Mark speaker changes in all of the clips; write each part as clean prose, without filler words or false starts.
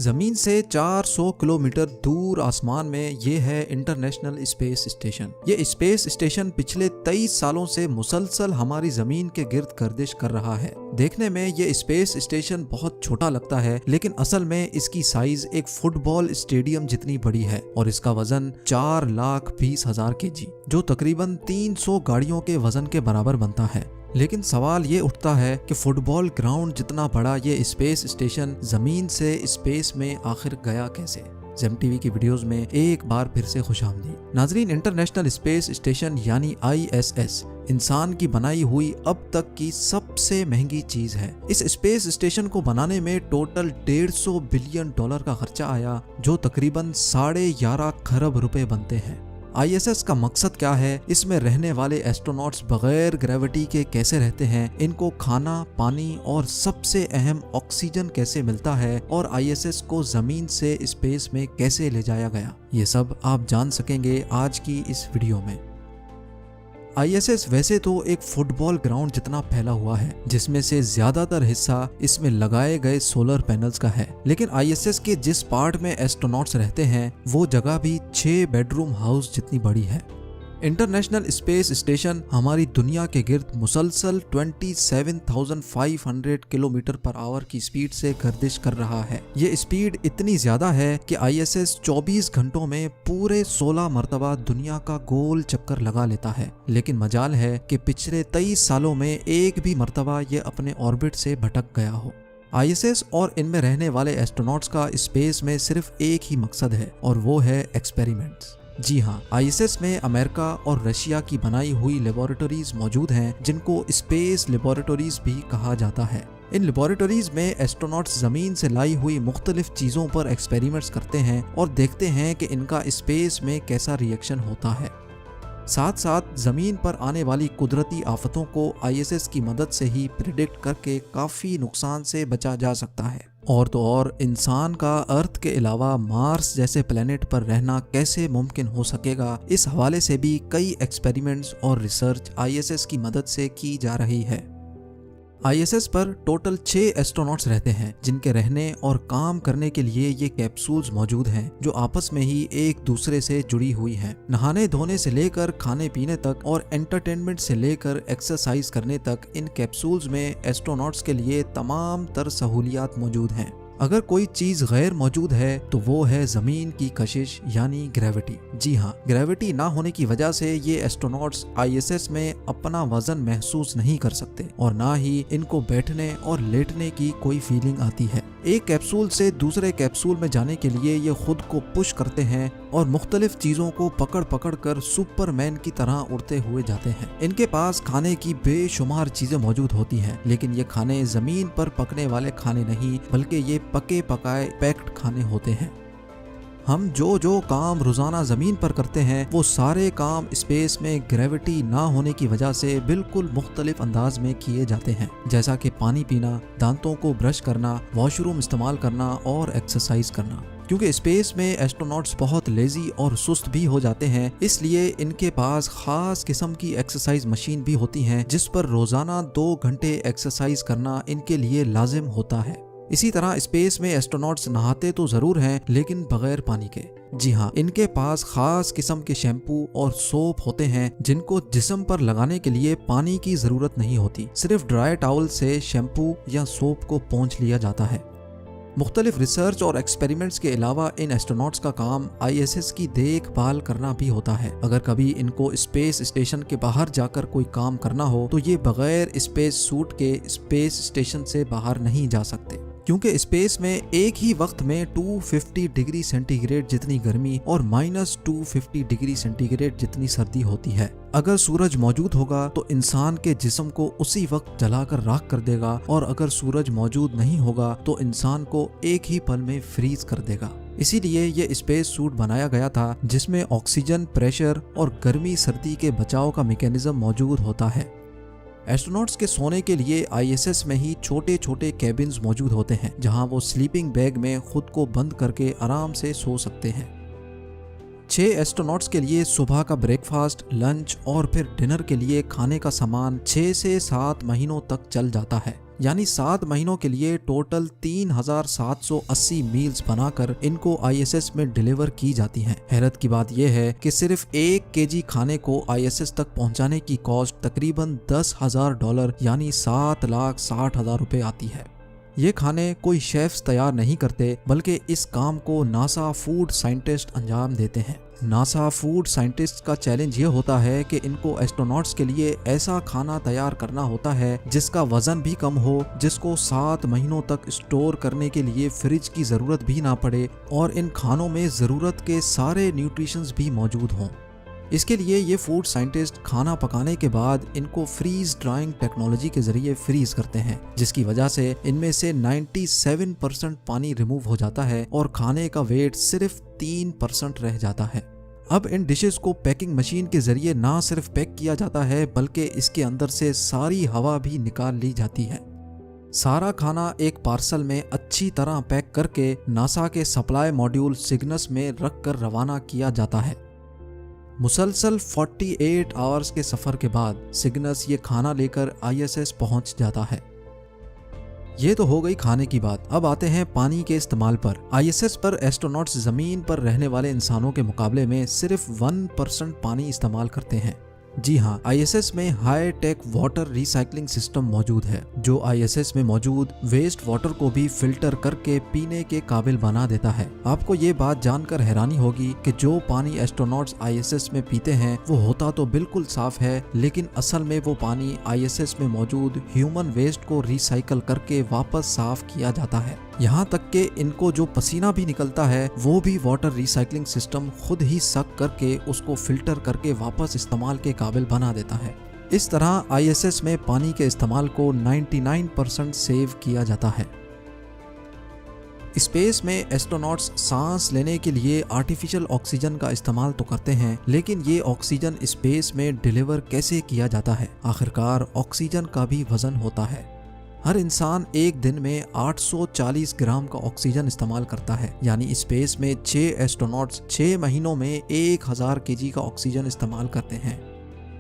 Speaker 1: जमीन से 400 किलोमीटर दूर आसमान में ये है इंटरनेशनल स्पेस स्टेशन। ये स्पेस स्टेशन पिछले 23 सालों से मुसलसल हमारी जमीन के गिर्द गर्दिश कर रहा है। देखने में ये स्पेस स्टेशन बहुत छोटा लगता है, लेकिन असल में इसकी साइज एक फुटबॉल स्टेडियम जितनी बड़ी है और इसका वजन 4,20,000 kg, जो तकरीबन 300 गाड़ियों के वजन के बराबर बनता है। लेकिन सवाल ये उठता है कि फुटबॉल ग्राउंड जितना बड़ा ये स्पेस स्टेशन जमीन से स्पेस में आखिर गया कैसे। जेम टीवी की वीडियोस में एक बार फिर से खुशामदीद। नाजरीन, इंटरनेशनल स्पेस स्टेशन यानी ISS इंसान की बनाई हुई अब तक की सबसे महंगी चीज है। इस स्पेस स्टेशन को बनाने में टोटल $150 बिलियन का खर्चा आया, जो तकरीबन 11.5 खरब रुपए बनते हैं। ISS का मकसद क्या है, इसमें रहने वाले एस्ट्रोनॉट्स बगैर ग्रेविटी के कैसे रहते हैं, इनको खाना, पानी और सबसे अहम ऑक्सीजन कैसे मिलता है और ISS को जमीन से स्पेस में कैसे ले जाया गया, ये सब आप जान सकेंगे आज की इस वीडियो में। ISS वैसे तो एक फुटबॉल ग्राउंड जितना फैला हुआ है, जिसमें से ज्यादातर हिस्सा इसमें लगाए गए सोलर पैनल्स का है, लेकिन ISS के जिस पार्ट में एस्ट्रोनॉट्स रहते हैं वो जगह भी 6 बेडरूम हाउस जितनी बड़ी है। इंटरनेशनल स्पेस स्टेशन हमारी दुनिया के गिर्द मुसलसल 27,500 किलोमीटर पर आवर की स्पीड से गर्दिश कर रहा है। ये स्पीड इतनी ज्यादा है कि ISS 24 घंटों में पूरे 16 मरतबा दुनिया का गोल चक्कर लगा लेता है, लेकिन मजाल है कि पिछले 23 सालों में एक भी मरतबा ये अपने ऑर्बिट से भटक गया हो। ISS और इनमें रहने वाले एस्ट्रोनॉट्स का स्पेस में सिर्फ एक ही मकसद है और वो है एक्सपेरिमेंट्स। जी हाँ, ISS में अमेरिका और रशिया की बनाई हुई लेबोरेटरीज मौजूद हैं, जिनको स्पेस लेबोरेटरीज भी कहा जाता है। इन लेबोरेटरीज में एस्ट्रोनॉट्स जमीन से लाई हुई मुख्तलिफ चीजों पर एक्सपेरिमेंट्स करते हैं और देखते हैं कि इनका स्पेस में कैसा रिएक्शन होता है। साथ साथ जमीन पर आने वाली कुदरती आफतों को ISS की मदद से ही प्रिडिक्ट करके काफी नुकसान से बचा जा सकता है। और तो और इंसान का अर्थ के अलावा मार्स जैसे प्लेनेट पर रहना कैसे मुमकिन हो सकेगा, इस हवाले से भी कई एक्सपेरिमेंट्स और रिसर्च ISS की मदद से की जा रही है। ISS पर टोटल 6 एस्ट्रोनॉट्स रहते हैं, जिनके रहने और काम करने के लिए ये कैप्सूल्स मौजूद हैं, जो आपस में ही एक दूसरे से जुड़ी हुई हैं। नहाने धोने से लेकर खाने पीने तक और एंटरटेनमेंट से लेकर एक्सरसाइज करने तक इन कैप्सूल्स में एस्ट्रोनॉट्स के लिए तमाम तर सहूलियात मौजूद हैं। अगर कोई चीज गैर मौजूद है तो वो है जमीन की कशिश यानी ग्रेविटी। जी हाँ, ग्रेविटी ना होने की वजह से ये एस्ट्रोनॉट्स ISS में अपना वजन महसूस नहीं कर सकते और ना ही इनको बैठने और लेटने की कोई फीलिंग आती है। एक कैप्सूल से दूसरे कैप्सूल में जाने के लिए ये खुद को पुश करते हैं और मुख्तलिफ चीजों को पकड़ पकड़ कर सुपरमैन की तरह उड़ते हुए जाते हैं। इनके पास खाने की बेशुमार चीजें मौजूद होती हैं, लेकिन ये खाने जमीन पर पकने वाले खाने नहीं, बल्कि ये पके पकाए पैक्ड खाने होते हैं। हम जो काम रोजाना जमीन पर करते हैं वो सारे काम स्पेस में ग्रेविटी ना होने की वजह से बिल्कुल मुख्तलिफ अंदाज में किए जाते हैं, जैसा कि पानी पीना, दांतों को ब्रश करना, वॉशरूम इस्तेमाल करना और एक्सरसाइज करना। क्योंकि स्पेस में एस्ट्रोनॉट्स बहुत लेजी और सुस्त भी हो जाते हैं, इसलिए इनके पास खास किस्म की एक्सरसाइज मशीन भी होती हैं, जिस पर रोजाना 2 घंटे एक्सरसाइज करना इनके लिए लाजिम होता है। इसी तरह स्पेस में एस्ट्रोनॉट्स नहाते तो जरूर हैं, लेकिन बगैर पानी के। जी हाँ, इनके पास खास किस्म के शैम्पू और सोप होते हैं, जिनको जिस्म पर लगाने के लिए पानी की जरूरत नहीं होती। सिर्फ ड्राई टॉवल से शैम्पू या सोप को पोंछ लिया जाता है। मुख्तलिफ रिसर्च और एक्सपेरिमेंट्स के अलावा इन एस्ट्रोनॉट्स का काम ISS की देखभाल करना भी होता है। अगर कभी इनको स्पेस स्टेशन के बाहर जाकर कोई काम करना हो तो ये बगैर स्पेस सूट के स्पेस स्टेशन से बाहर नहीं जा सकते, क्योंकि स्पेस में एक ही वक्त में 250 डिग्री सेंटीग्रेड जितनी गर्मी और -250 डिग्री सेंटीग्रेड जितनी सर्दी होती है। अगर सूरज मौजूद होगा तो इंसान के जिस्म को उसी वक्त जलाकर राख कर देगा, और अगर सूरज मौजूद नहीं होगा तो इंसान को एक ही पल में फ्रीज कर देगा। इसीलिए ये स्पेस सूट बनाया गया था, जिसमें ऑक्सीजन, प्रेशर और गर्मी सर्दी के बचाव का मैकेनिज्म मौजूद होता है। एस्ट्रोनॉट्स के सोने के लिए ISS में ही छोटे छोटे कैबिन्स मौजूद होते हैं, जहां वो स्लीपिंग बैग में खुद को बंद करके आराम से सो सकते हैं। 6 एस्ट्रोनॉट्स के लिए सुबह का ब्रेकफास्ट, लंच और फिर डिनर के लिए खाने का सामान 6 से 7 महीनों तक चल जाता है। यानी 7 महीनों के लिए टोटल 3780 मील्स बनाकर इनको ISS में डिलीवर की जाती हैं। हैरत की बात यह है कि सिर्फ 1 केजी खाने को ISS तक पहुंचाने की कॉस्ट तकरीबन $10,000 यानी 7,60,000 रुपए आती है। ये खाने कोई शेफ्स तैयार नहीं करते, बल्कि इस काम को नासा फूड साइंटिस्ट अंजाम देते हैं। नासा फूड साइंटिस्ट का चैलेंज ये होता है कि इनको एस्ट्रोनॉट्स के लिए ऐसा खाना तैयार करना होता है जिसका वजन भी कम हो, जिसको 7 महीनों तक स्टोर करने के लिए फ्रिज की जरूरत भी ना पड़े और इन खानों में जरूरत के सारे न्यूट्रिशंस भी मौजूद हों। इसके लिए ये फूड साइंटिस्ट खाना पकाने के बाद इनको फ्रीज ड्राइंग टेक्नोलॉजी के जरिए फ्रीज करते हैं, जिसकी वजह से इनमें से 97% पानी रिमूव हो जाता है और खाने का वेट सिर्फ 3% रह जाता है। अब इन डिशेस को पैकिंग मशीन के जरिए ना सिर्फ पैक किया जाता है, बल्कि इसके अंदर से सारी हवा भी निकाल ली जाती है। सारा खाना एक पार्सल में अच्छी तरह पैक करके नासा के सप्लाई मॉड्यूल सिग्नस में रख कर रवाना किया जाता है। मुसलसल 48 आवर्स के सफर के बाद सिग्नस ये खाना लेकर ISS पहुंच जाता है। ये तो हो गई खाने की बात। अब आते हैं पानी के इस्तेमाल पर। ISS पर एस्ट्रोनॉट्स जमीन पर रहने वाले इंसानों के मुकाबले में सिर्फ 1% पानी इस्तेमाल करते हैं। जी हाँ, ISS में high tech water recycling system मौजूद है, जो ISS में मौजूद वेस्ट वाटर को भी फिल्टर करके पीने के काबिल बना देता है। आपको ये बात जानकर हैरानी होगी कि जो पानी एस्ट्रोनॉट्स ISS में पीते हैं वो होता तो बिल्कुल साफ है, लेकिन असल में वो पानी ISS में मौजूद ह्यूमन वेस्ट को रिसाइकल करके वापस साफ किया जाता है। यहाँ तक कि इनको जो पसीना भी निकलता है वो भी वाटर रिसाइकलिंग सिस्टम खुद ही सक करके उसको फिल्टर करके वापस इस्तेमाल के काबिल बना देता है। इस तरह ISS में पानी के इस्तेमाल को 99% सेव किया जाता है। स्पेस में एस्ट्रोनॉट्स सांस लेने के लिए आर्टिफिशियल ऑक्सीजन का इस्तेमाल तो करते हैं, लेकिन ये ऑक्सीजन स्पेस में डिलीवर कैसे किया जाता है? आखिरकार ऑक्सीजन का भी वजन होता है। हर इंसान एक दिन में 840 ग्राम का ऑक्सीजन इस्तेमाल करता है, यानी स्पेस में 6 एस्ट्रोनॉट्स 6 महीनों में 1000 केजी का ऑक्सीजन इस्तेमाल करते हैं।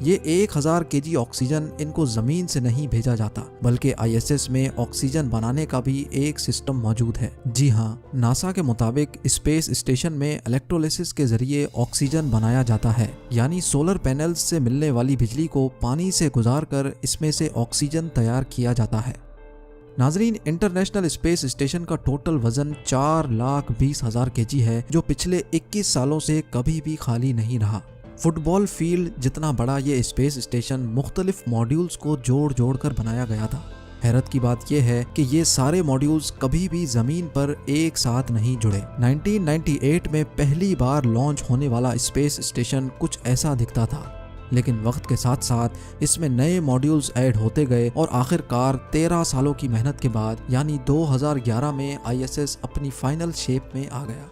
Speaker 1: ये 1000 केजी ऑक्सीजन इनको जमीन से नहीं भेजा जाता, बल्कि ISS में ऑक्सीजन बनाने का भी एक सिस्टम मौजूद है। जी हाँ, नासा के मुताबिक स्पेस स्टेशन में इलेक्ट्रोलिसिस के जरिए ऑक्सीजन बनाया जाता है, यानी सोलर पैनल्स से मिलने वाली बिजली को पानी से गुजारकर इसमें से ऑक्सीजन तैयार किया जाता है। नाजरीन, इंटरनेशनल स्पेस स्टेशन का टोटल वजन 4,20,000 केजी है, जो पिछले 21 सालों से कभी भी खाली नहीं रहा। फुटबॉल फील्ड जितना बड़ा ये स्पेस स्टेशन मुख्तलिफ मॉड्यूल्स को जोड़ जोड़ कर बनाया गया था। हैरत की बात यह है कि ये सारे मॉड्यूल्स कभी भी जमीन पर एक साथ नहीं जुड़े। 1998 में पहली बार लॉन्च होने वाला स्पेस स्टेशन कुछ ऐसा दिखता था, लेकिन वक्त के साथ साथ इसमें नए मॉड्यूल्स ऐड होते गए और आखिरकार 13 सालों की मेहनत के बाद यानी 2011 में ISS अपनी फाइनल शेप में आ गया।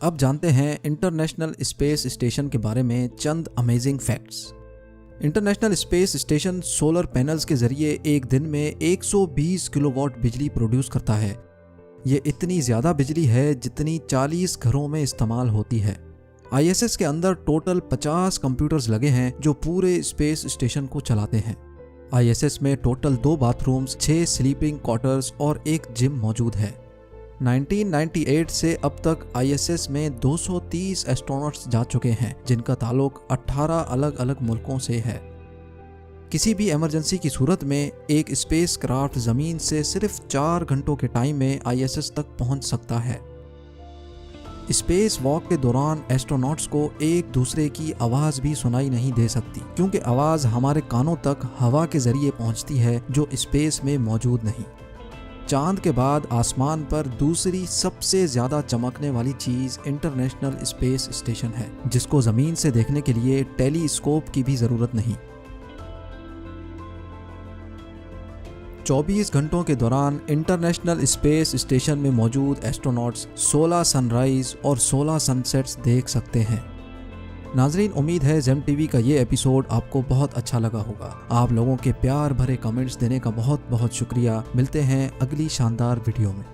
Speaker 1: अब जानते हैं इंटरनेशनल स्पेस स्टेशन के बारे में चंद amazing facts. International space station solar panels के जरिए एक दिन में 120 किलोवाट बिजली प्रोड्यूस करता है। ये इतनी ज़्यादा बिजली है जितनी 40 घरों में इस्तेमाल होती है। ISS के अंदर टोटल 50 कंप्यूटर्स लगे हैं जो पूरे स्पेस स्टेशन को चलाते हैं। ISS में टोटल 2 बाथरूम्स, 6 स्लीपिंग क्वार्टर्स और एक जिम मौजूद है। 1998 से अब तक ISS में 230 एस्ट्रोनॉट्स जा चुके हैं, जिनका ताल्लुक 18 अलग अलग मुल्कों से है। किसी भी इमरजेंसी की सूरत में एक स्पेस क्राफ्ट जमीन से सिर्फ 4 घंटों के टाइम में ISS तक पहुंच सकता है। स्पेस वॉक के दौरान एस्ट्रोनॉट्स को एक दूसरे की आवाज़ भी सुनाई नहीं दे सकती, क्योंकि आवाज़ हमारे कानों तक हवा के जरिए पहुंचती है, जो स्पेस में मौजूद नहीं। चांद के बाद आसमान पर दूसरी सबसे ज़्यादा चमकने वाली चीज़ इंटरनेशनल स्पेस स्टेशन है, जिसको ज़मीन से देखने के लिए टेलीस्कोप की भी ज़रूरत नहीं। 24 घंटों के दौरान इंटरनेशनल स्पेस स्टेशन में मौजूद एस्ट्रोनॉट्स 16 सनराइज और 16 सनसेट्स देख सकते हैं। नाजरीन, उम्मीद है जेम टीवी का ये एपिसोड आपको बहुत अच्छा लगा होगा। आप लोगों के प्यार भरे कमेंट्स देने का बहुत बहुत शुक्रिया। मिलते हैं अगली शानदार वीडियो में।